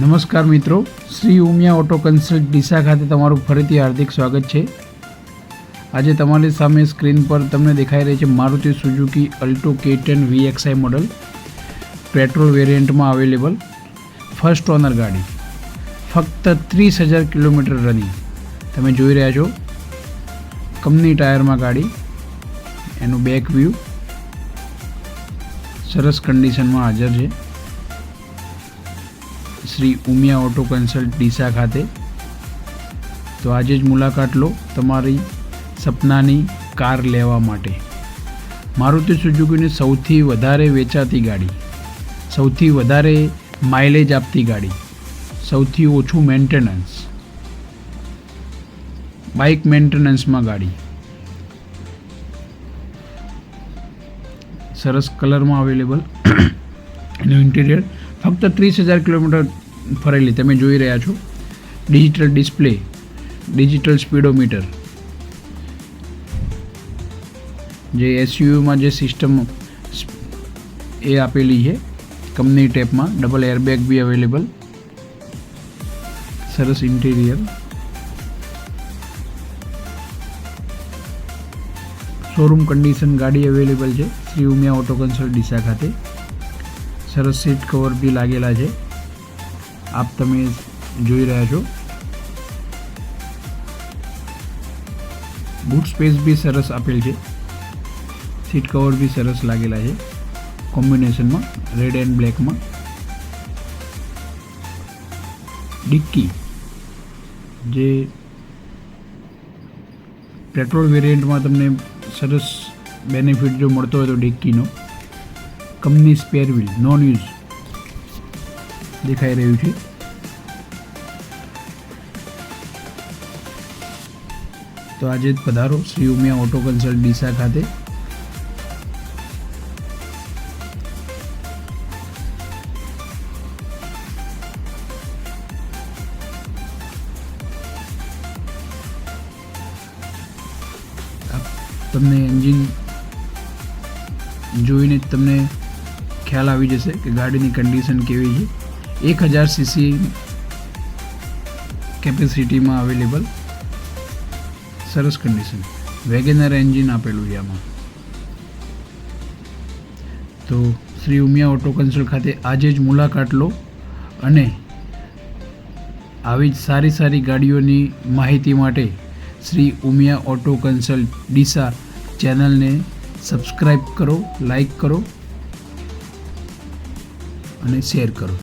નમસ્કાર મિત્રો, Shri Umiya auto consult Deesa ખાતે તમારું ફરીથી હાર્દિક સ્વાગત છે। આજે તમારી સામે સ્ક્રીન પર તમને દેખાઈ રહી છે Maruti Suzuki Alto K10 VXI model, petrol વેરિયન્ટમાં અવેલેબલ, ફર્સ્ટ ઓનર ગાડી, ફક્ત 30,000 કિલોમીટર રનિંગ। તમે જોઈ રહ્યા છો કંપની ટાયરમાં ગાડી, એનું બેક વ્યૂ સરસ કન્ડિશનમાં હાજર છે। શ્રી ઉમિયા ઓટો કન્સલ્ટ ડીસા ખાતે તો આજે જ મુલાકાત લો તમારી સપનાની કાર લેવા માટે। મારુતિ સુઝુકીની સૌથી વધારે વેચાતી ગાડી, સૌથી વધારે માઇલેજ આપતી ગાડી, સૌથી ઓછું મેન્ટેનન્સ, બાઇક મેન્ટેનન્સમાં ગાડી, સરસ કલરમાં અવેલેબલ। એનું ઇન્ટિરિયર ફક્ત 30,000 કિલોમીટર ફરેલી તમે જોઈ રહ્યા છો। ડિજિટલ ડિસ્પ્લે, ડિજિટલ સ્પીડોમીટર, જે એસયુવીમાં જે સિસ્ટમ એ આપેલી છે કંપની ટેપમાં, ડબલ એરબેગ બી અવેલેબલ, સરસ ઇન્ટિરિયર, શોરૂમ કન્ડિશન ગાડી અવેલેબલ છે શ્રી ઉમિયા ઓટો કન્સલ્ટ ડીસા ખાતે। સરસ સીટ કવર બી લાગેલા છે, આપ તમે જોઈ રહ્યા છો। બૂટ સ્પેસ બી સરસ આપેલ છે, સીટ કવર બી સરસ લાગેલા છે કોમ્બિનેશનમાં, રેડ એન્ડ બ્લેકમાં। ડિક્કી, જે પેટ્રોલ વેરિયન્ટમાં તમને સરસ બેનિફિટ જો મળતો હોય તો ડિક્કીનો, company spare wheel non use દેખાઈ રહ્યું છે। તો આજે જ પધારો શ્રી ઉમિયા ઓટો કન્સલ્ટ ડીસા ખાતે। તમને એન્જિન જોઈને તમને ખ્યાલ આવી જશે કે ગાડીની કન્ડિશન કેવી છે। 1000 સીસી કેપેસિટીમાં અવેલેબલ, સરસ કન્ડિશન, વેગેનર એન્જિન આપેલું છે આમાં। તો શ્રી ઉમિયા ઓટો કન્સલ્ટ ખાતે આજે જ મુલાકાત લો અને આવી જ સારી સારી ગાડીઓની માહિતી માટે શ્રી ઉમિયા ઓટો કન્સલ્ટ ડીસા ચેનલને સબસ્ક્રાઈબ કરો, લાઈક કરો અને શેર કરો।